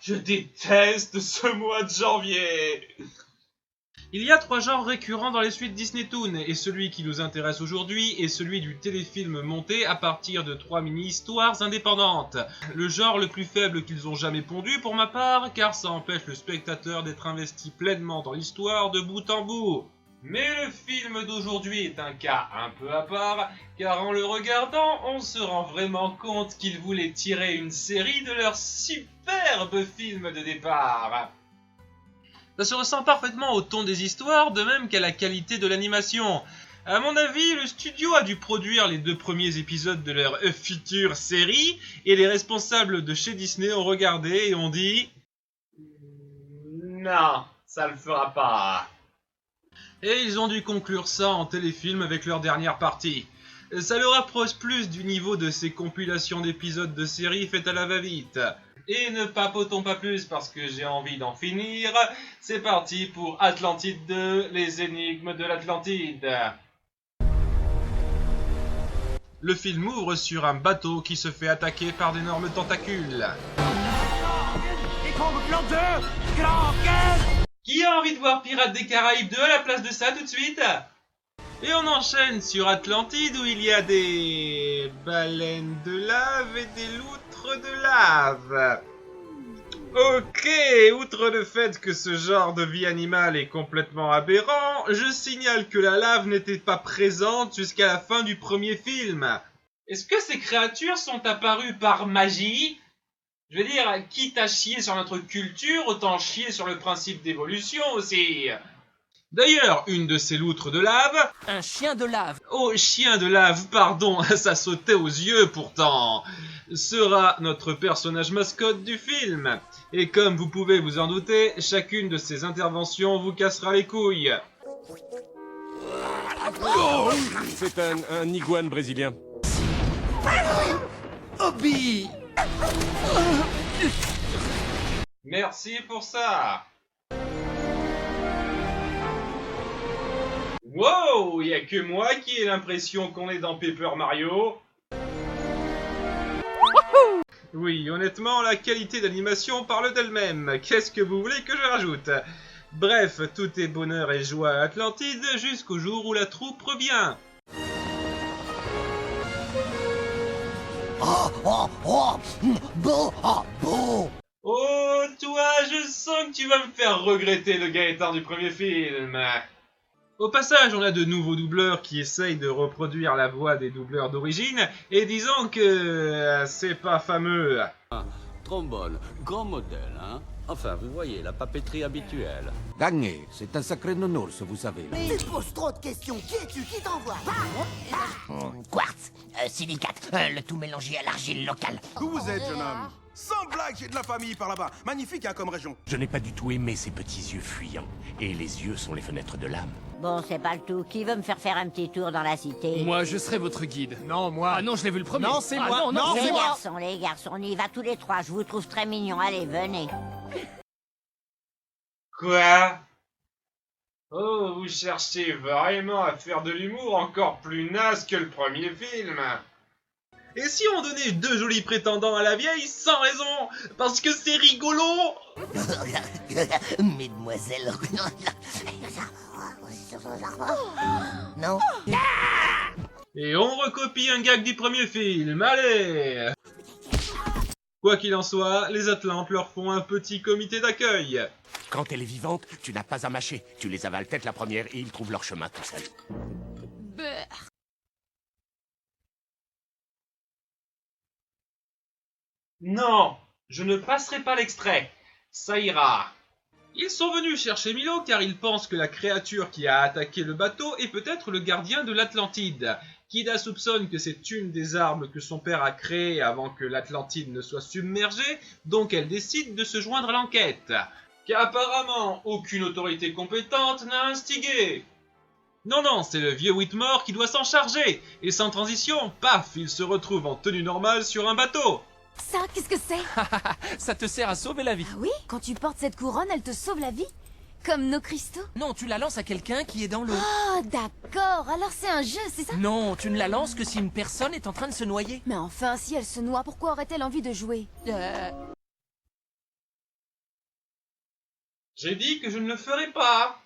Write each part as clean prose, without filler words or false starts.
Je déteste ce mois de janvier. Il y a 3 genres récurrents dans les suites Disney Toon, et celui qui nous intéresse aujourd'hui est celui du téléfilm monté à partir de 3 mini-histoires indépendantes. Le genre le plus faible qu'ils ont jamais pondu pour ma part, car ça empêche le spectateur d'être investi pleinement dans l'histoire de bout en bout. Mais le film d'aujourd'hui est un cas un peu à part, car en le regardant, on se rend vraiment compte qu'ils voulaient tirer une série de leur superbe film de départ. Ça se ressent parfaitement au ton des histoires, de même qu'à la qualité de l'animation. À mon avis, le studio a dû produire les 2 premiers épisodes de leur future série, et les responsables de chez Disney ont regardé et ont dit « Non, ça le fera pas ». Et ils ont dû conclure ça en téléfilm avec leur dernière partie. Ça le rapproche plus du niveau de ces compilations d'épisodes de séries faites à la va-vite. Et ne papotons pas plus parce que j'ai envie d'en finir. C'est parti pour Atlantide 2, les énigmes de l'Atlantide. Le film ouvre sur un bateau qui se fait attaquer par d'énormes tentacules. Qui a envie de voir Pirates des Caraïbes 2 à la place de ça tout de suite? Et on enchaîne sur Atlantide où il y a des baleines de lave et des loutres de lave. Ok, outre le fait que ce genre de vie animale est complètement aberrant, je signale que la lave n'était pas présente jusqu'à la fin du premier film. Est-ce que ces créatures sont apparues par magie? Je veux dire, quitte à chier sur notre culture, autant chier sur le principe d'évolution aussi. D'ailleurs, une de ces loutres de lave... Un chien de lave. Oh, chien de lave, pardon, ça sautait aux yeux pourtant. Sera notre personnage mascotte du film. Et comme vous pouvez vous en douter, chacune de ces interventions vous cassera les couilles. Oh, c'est un iguane brésilien. Obi. Merci pour ça. Wow, y a que moi qui ai l'impression qu'on est dans Paper Mario. Oui, honnêtement, la qualité d'animation parle d'elle-même. Qu'est-ce que vous voulez que je rajoute? Bref, tout est bonheur et joie à Atlantide jusqu'au jour où la troupe revient. Oh, toi, je sens que tu vas me faire regretter le Gaëtan du premier film. Au passage, on a de nouveaux doubleurs qui essayent de reproduire la voix des doubleurs d'origine, et disons que c'est pas fameux. Trombone, grand modèle, hein? Enfin, vous voyez, la papeterie habituelle. Gagné, c'est un sacré nounours, vous savez. Tu poses trop de questions. Qui es-tu? Qui t'envoie? Quartz, silicate, le tout mélangé à l'argile locale. Où vous êtes, jeune homme? Sans blague, j'ai de la famille par là-bas. Magnifique, hein, comme région. Je n'ai pas du tout aimé ces petits yeux fuyants. Et les yeux sont les fenêtres de l'âme. Bon, c'est pas le tout. Qui veut me faire un petit tour dans la cité? Moi, je serai votre guide. Non, moi. Ah non, je l'ai vu le premier. Non, c'est moi. Non, non, c'est moi. Les garçons, on y va tous les 3. Je vous trouve très mignons. Allez, venez. Quoi? Oh, vous cherchez vraiment à faire de l'humour encore plus naze que le premier film. Et si on donnait 2 jolis prétendants à la vieille sans raison? Parce que c'est rigolo. Mesdemoiselles. Non. Et on recopie un gag du premier film, allez! Quoi qu'il en soit, les Atlantes leur font un petit comité d'accueil. Quand elle est vivante, tu n'as pas à mâcher. Tu les avales tête la première et ils trouvent leur chemin tout seuls. Non, je ne passerai pas l'extrait. Ça ira. Ils sont venus chercher Milo car ils pensent que la créature qui a attaqué le bateau est peut-être le gardien de l'Atlantide. Kida soupçonne que c'est une des armes que son père a créées avant que l'Atlantide ne soit submergée, donc elle décide de se joindre à l'enquête. Qu'apparemment aucune autorité compétente n'a instigé. Non, c'est le vieux Whitmore qui doit s'en charger. Et sans transition, paf, il se retrouve en tenue normale sur un bateau. Ça, qu'est-ce que c'est? Ça te sert à sauver la vie. Ah oui? Quand tu portes cette couronne, elle te sauve la vie? Comme nos cristaux? Non, tu la lances à quelqu'un qui est dans l'eau. Oh, d'accord. Alors c'est un jeu, c'est ça? Non, tu ne la lances que si une personne est en train de se noyer. Mais enfin, si elle se noie, pourquoi aurait-elle envie de jouer? J'ai dit que je ne le ferai pas.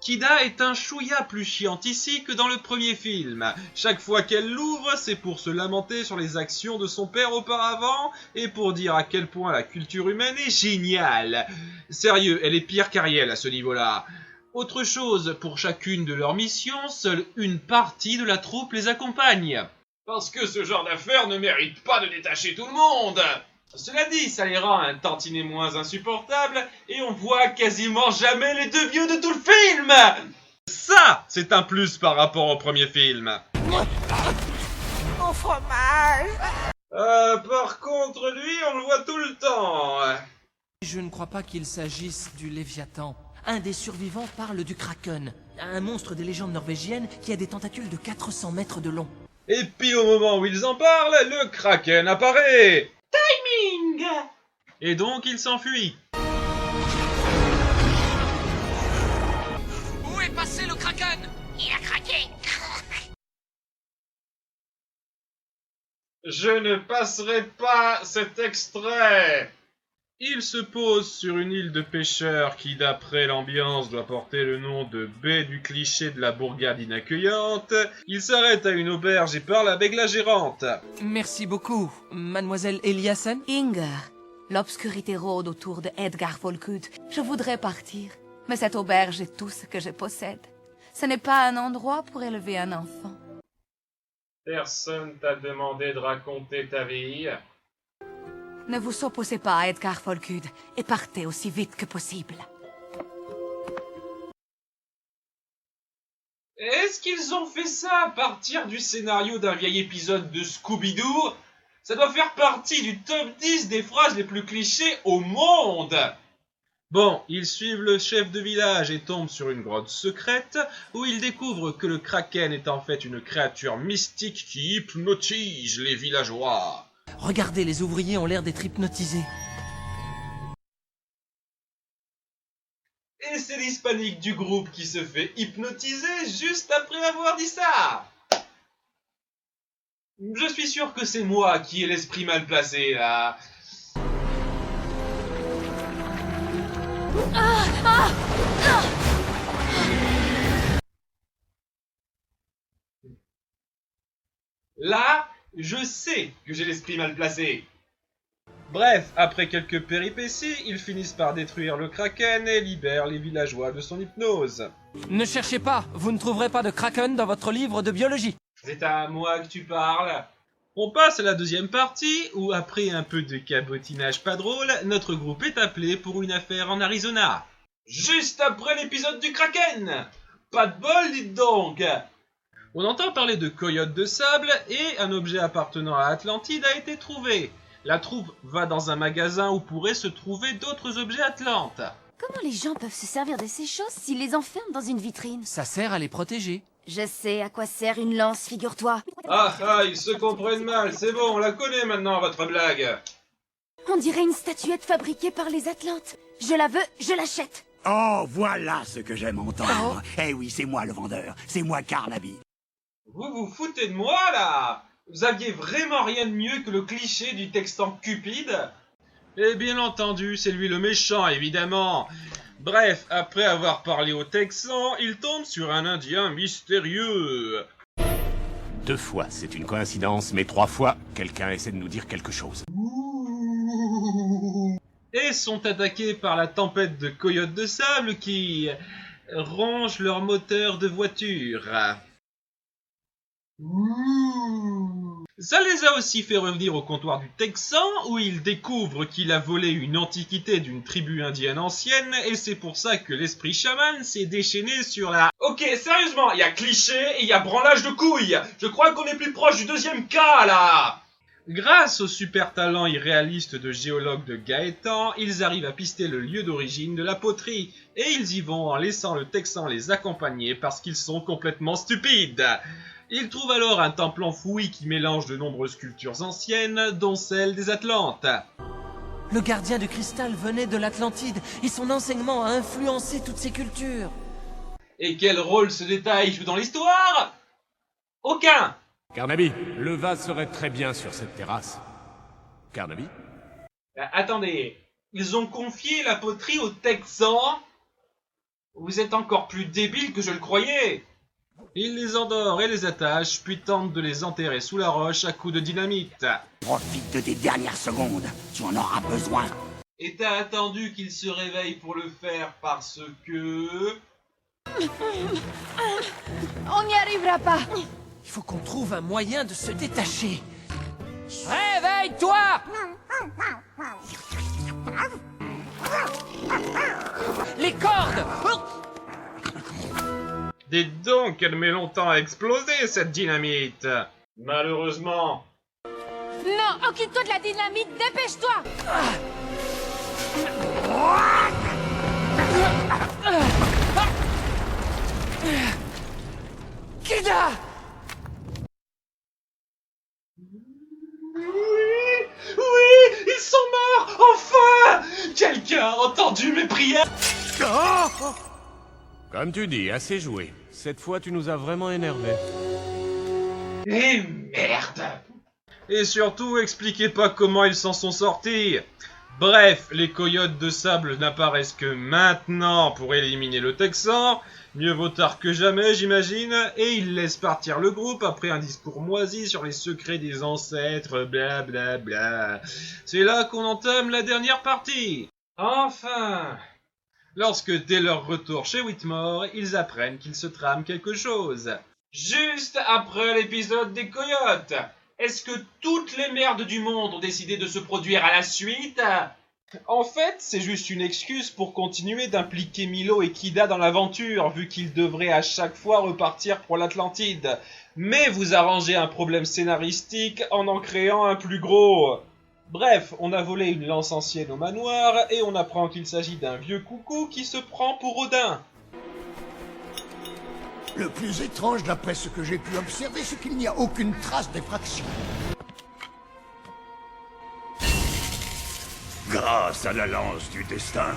Kida est un chouïa plus chiante ici que dans le premier film. Chaque fois qu'elle l'ouvre, c'est pour se lamenter sur les actions de son père auparavant et pour dire à quel point la culture humaine est géniale. Sérieux, elle est pire qu'Ariel à ce niveau-là. Autre chose, pour chacune de leurs missions, seule une partie de la troupe les accompagne. Parce que ce genre d'affaires ne mérite pas de détacher tout le monde. Cela dit, ça les rend un tantinet moins insupportables et on voit quasiment jamais les deux vieux de tout le film. Ça, c'est un plus par rapport au premier film. Mon fromage! Par contre, lui, on le voit tout le temps. Je ne crois pas qu'il s'agisse du Léviathan. Un des survivants parle du Kraken, un monstre des légendes norvégiennes qui a des tentacules de 400 mètres de long. Et puis au moment où ils en parlent, le Kraken apparaît. Timing! Et donc il s'enfuit. Où est passé le Kraken? Il a craqué! Je ne passerai pas cet extrait. Il se pose sur une île de pêcheurs qui, d'après l'ambiance, doit porter le nom de baie du cliché de la bourgade inaccueillante. Il s'arrête à une auberge et parle avec la gérante. Merci beaucoup, mademoiselle Eliassen. Inger, l'obscurité rôde autour de Edgar Volkut. Je voudrais partir, mais cette auberge est tout ce que je possède. Ce n'est pas un endroit pour élever un enfant. Personne t'a demandé de raconter ta vie. Ne vous opposez pas à Edgar Volkut et partez aussi vite que possible. Est-ce qu'ils ont fait ça à partir du scénario d'un vieil épisode de Scooby-Doo? Ça doit faire partie du top 10 des phrases les plus clichés au monde. Bon, ils suivent le chef de village et tombent sur une grotte secrète où ils découvrent que le Kraken est en fait une créature mystique qui hypnotise les villageois. Regardez, les ouvriers ont l'air d'être hypnotisés. Et c'est l'hispanique du groupe qui se fait hypnotiser juste après avoir dit ça. Je suis sûr que c'est moi qui ai l'esprit mal placé là. Là, je sais que j'ai l'esprit mal placé. Bref, après quelques péripéties, ils finissent par détruire le Kraken et libèrent les villageois de son hypnose. Ne cherchez pas, vous ne trouverez pas de Kraken dans votre livre de biologie. C'est à moi que tu parles. On passe à la deuxième partie, où après un peu de cabotinage pas drôle, notre groupe est appelé pour une affaire en Arizona. Juste après l'épisode du Kraken. Pas de bol, dites donc. On entend parler de coyotes de sable et un objet appartenant à Atlantide a été trouvé. La troupe va dans un magasin où pourraient se trouver d'autres objets Atlantes. Comment les gens peuvent se servir de ces choses s'ils les enferment dans une vitrine? Ça sert à les protéger. Je sais à quoi sert une lance, figure-toi. Ah, ils se comprennent mal, c'est bon, on la connaît maintenant, votre blague. On dirait une statuette fabriquée par les Atlantes. Je la veux, je l'achète. Oh, voilà ce que j'aime entendre. Eh oui, c'est moi le vendeur. C'est moi Carnaby. Vous vous foutez de moi, là? Vous aviez vraiment rien de mieux que le cliché du texan cupide? Et bien entendu, c'est lui le méchant, évidemment. Bref, après avoir parlé aux Texans, il tombe sur un Indien mystérieux. 2 fois, c'est une coïncidence, mais 3 fois, quelqu'un essaie de nous dire quelque chose. Et sont attaqués par la tempête de coyotes de sable qui rongent leur moteur de voiture. Ça les a aussi fait revenir au comptoir du Texan, où ils découvrent qu'il a volé une antiquité d'une tribu indienne ancienne, et c'est pour ça que l'esprit chaman s'est déchaîné sur la... Ok, sérieusement, il y a cliché et il y a branlage de couilles. Je crois qu'on est plus proche du deuxième cas, là. Grâce au super talent irréaliste de géologue de Gaëtan, ils arrivent à pister le lieu d'origine de la poterie, et ils y vont en laissant le Texan les accompagner parce qu'ils sont complètement stupides. Ils trouvent alors un temple enfoui qui mélange de nombreuses cultures anciennes, dont celle des Atlantes. Le gardien du cristal venait de l'Atlantide et son enseignement a influencé toutes ces cultures. Et quel rôle ce détail joue dans l'histoire? Aucun. Carnaby, le vase serait très bien sur cette terrasse. Carnaby? Attendez, Ils ont confié la poterie aux Texans. Vous êtes encore plus débiles que je le croyais. Il les endort et les attache, puis tente de les enterrer sous la roche à coups de dynamite. Profite de tes dernières secondes, tu en auras besoin. Et t'as attendu qu'il se réveille pour le faire parce que... On n'y arrivera pas. Il faut qu'on trouve un moyen de se détacher. Réveille-toi! Les cordes! Dites donc, elle met longtemps à exploser, cette dynamite. Malheureusement. Non, occupe-toi de la dynamite, dépêche-toi. Kida! Oui, ils sont morts, enfin! Quelqu'un a entendu mes prières? Comme tu dis, assez joué. Cette fois, tu nous as vraiment énervés. Et merde! Et surtout, expliquez pas comment ils s'en sont sortis. Bref, les coyotes de sable n'apparaissent que maintenant pour éliminer le Texan. Mieux vaut tard que jamais, j'imagine. Et ils laissent partir le groupe après un discours moisi sur les secrets des ancêtres, bla bla bla. C'est là qu'on entame la dernière partie. Enfin! Lorsque, dès leur retour chez Whitmore, ils apprennent qu'il se trame quelque chose. Juste après l'épisode des coyotes, est-ce que toutes les merdes du monde ont décidé de se produire à la suite? En fait, c'est juste une excuse pour continuer d'impliquer Milo et Kida dans l'aventure, vu qu'ils devraient à chaque fois repartir pour l'Atlantide. Mais vous arrangez un problème scénaristique en créant un plus gros. Bref, on a volé une lance ancienne au manoir, et on apprend qu'il s'agit d'un vieux coucou qui se prend pour Odin. Le plus étrange, d'après ce que j'ai pu observer, c'est qu'il n'y a aucune trace d'effraction. Grâce à la lance du destin,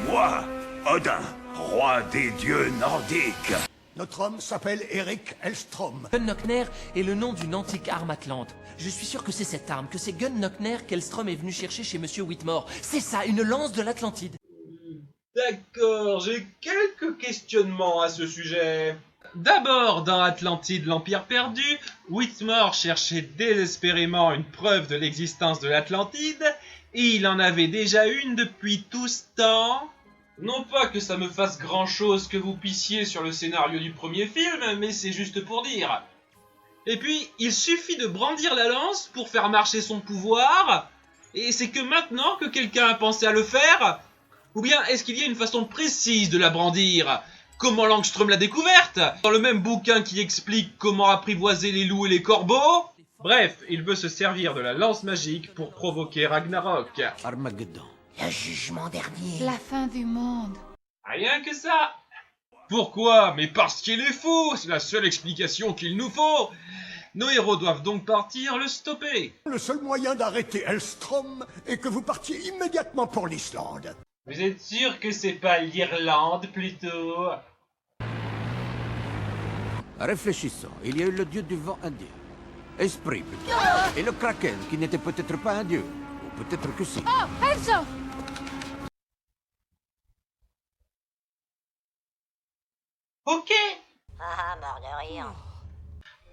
moi, Odin, roi des dieux nordiques. Notre homme s'appelle Eric Elstrom. Gunnockner est le nom d'une antique arme atlante. Je suis sûr que c'est cette arme, que c'est Gunnockner qu'Elstrom est venu chercher chez Monsieur Whitmore. C'est ça, une lance de l'Atlantide. D'accord, j'ai quelques questionnements à ce sujet. D'abord, dans Atlantide, l'Empire perdu, Whitmore cherchait désespérément une preuve de l'existence de l'Atlantide, et il en avait déjà une depuis tout ce temps. Non pas que ça me fasse grand-chose que vous pissiez sur le scénario du premier film, mais c'est juste pour dire. Et puis, il suffit de brandir la lance pour faire marcher son pouvoir, et c'est que maintenant que quelqu'un a pensé à le faire. Ou bien est-ce qu'il y a une façon précise de la brandir? Comment Langström l'a découverte? Dans le même bouquin qui explique comment apprivoiser les loups et les corbeaux? Bref, il veut se servir de la lance magique pour provoquer Ragnarok. Armageddon. Le jugement dernier. La fin du monde. Rien que ça. Pourquoi? Mais parce qu'il est fou. C'est la seule explication qu'il nous faut. Nos héros doivent donc partir le stopper. Le seul moyen d'arrêter Elstrom est que vous partiez immédiatement pour l'Islande. Vous êtes sûr que c'est pas l'Irlande, plutôt? Réfléchissons, il y a eu le dieu du vent indien. Esprit, plutôt. Et le Kraken, qui n'était peut-être pas un dieu. Ou peut-être que si. Oh, Elsa! Ok. Ah, mort de rire.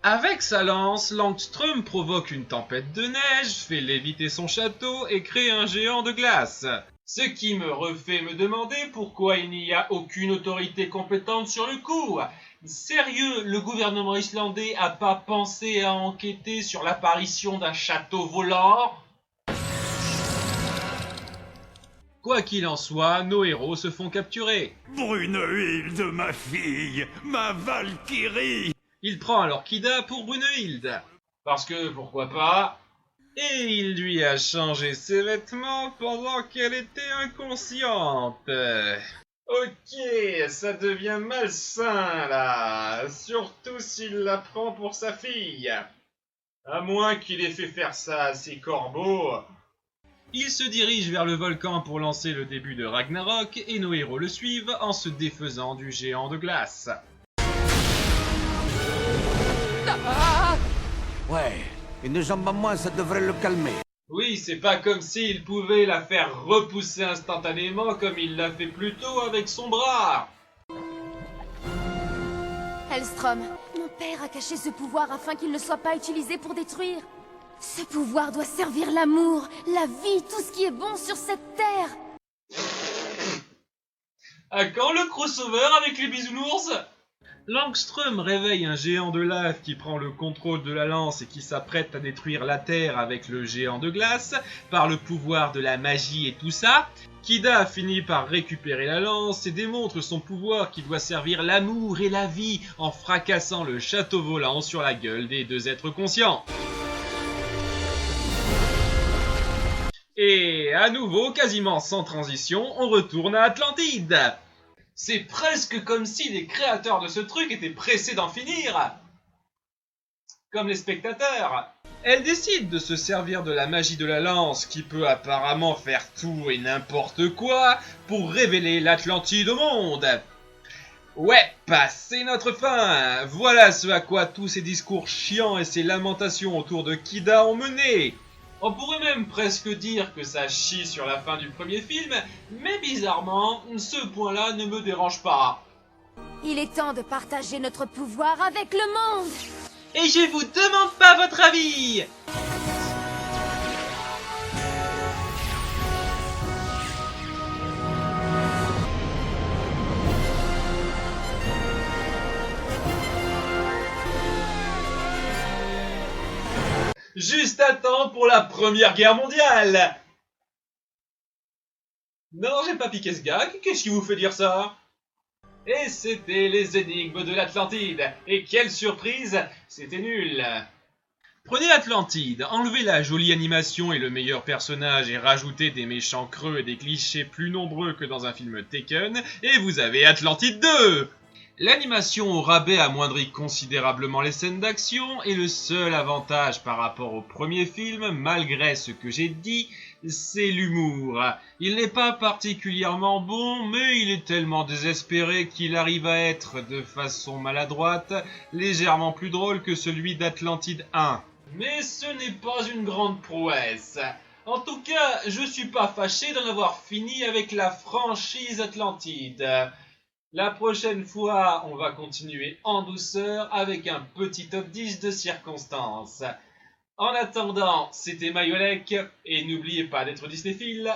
Avec sa lance, Langström provoque une tempête de neige, fait léviter son château et crée un géant de glace. Ce qui me refait me demander pourquoi il n'y a aucune autorité compétente sur le coup. Sérieux, le gouvernement islandais a pas pensé à enquêter sur l'apparition d'un château volant? Quoi qu'il en soit, nos héros se font capturer. Brunehilde, ma fille, ma Valkyrie. Il prend alors Kida pour Brunehilde. Parce que, pourquoi pas? Et il lui a changé ses vêtements pendant qu'elle était inconsciente. Ok, ça devient malsain là, surtout s'il la prend pour sa fille. À moins qu'il ait fait faire ça à ses corbeaux. Il se dirige vers le volcan pour lancer le début de Ragnarok et nos héros le suivent en se défaisant du géant de glace. Ouais, une jambe à moins, ça devrait le calmer. Oui, c'est pas comme s'il pouvait la faire repousser instantanément comme il l'a fait plus tôt avec son bras. Hellstrom, mon père a caché ce pouvoir afin qu'il ne soit pas utilisé pour détruire. Ce pouvoir doit servir l'amour, la vie, tout ce qui est bon sur cette terre. À quand le crossover avec les bisounours? Langström réveille un géant de lave qui prend le contrôle de la lance et qui s'apprête à détruire la Terre avec le géant de glace, par le pouvoir de la magie et tout ça. Kida finit par récupérer la lance et démontre son pouvoir qui doit servir l'amour et la vie en fracassant le château volant sur la gueule des deux êtres conscients. Et à nouveau, quasiment sans transition, on retourne à Atlantide. C'est presque comme si les créateurs de ce truc étaient pressés d'en finir. Comme les spectateurs. Elle décide de se servir de la magie de la lance, qui peut apparemment faire tout et n'importe quoi, pour révéler l'Atlantide au monde. Ouais, c'est notre fin. Voilà ce à quoi tous ces discours chiants et ces lamentations autour de Kida ont mené. On pourrait même presque dire que ça chie sur la fin du premier film, mais bizarrement, ce point-là ne me dérange pas. Il est temps de partager notre pouvoir avec le monde. Et je vous demande pas votre avis. Juste à temps pour la Première Guerre mondiale. Non, j'ai pas piqué ce gag, qu'est-ce qui vous fait dire ça? Et c'était les énigmes de l'Atlantide. Et quelle surprise, c'était nul. Prenez Atlantide, enlevez la jolie animation et le meilleur personnage et rajoutez des méchants creux et des clichés plus nombreux que dans un film Taken, et vous avez Atlantide 2. L'animation au rabais amoindrit considérablement les scènes d'action, et le seul avantage par rapport au premier film, malgré ce que j'ai dit, c'est l'humour. Il n'est pas particulièrement bon, mais il est tellement désespéré qu'il arrive à être, de façon maladroite, légèrement plus drôle que celui d'Atlantide 1. Mais ce n'est pas une grande prouesse. En tout cas, je suis pas fâché d'en avoir fini avec la franchise Atlantide. La prochaine fois, on va continuer en douceur avec un petit top 10 de circonstances. En attendant, c'était Mayolek, et n'oubliez pas d'être Disneyphile.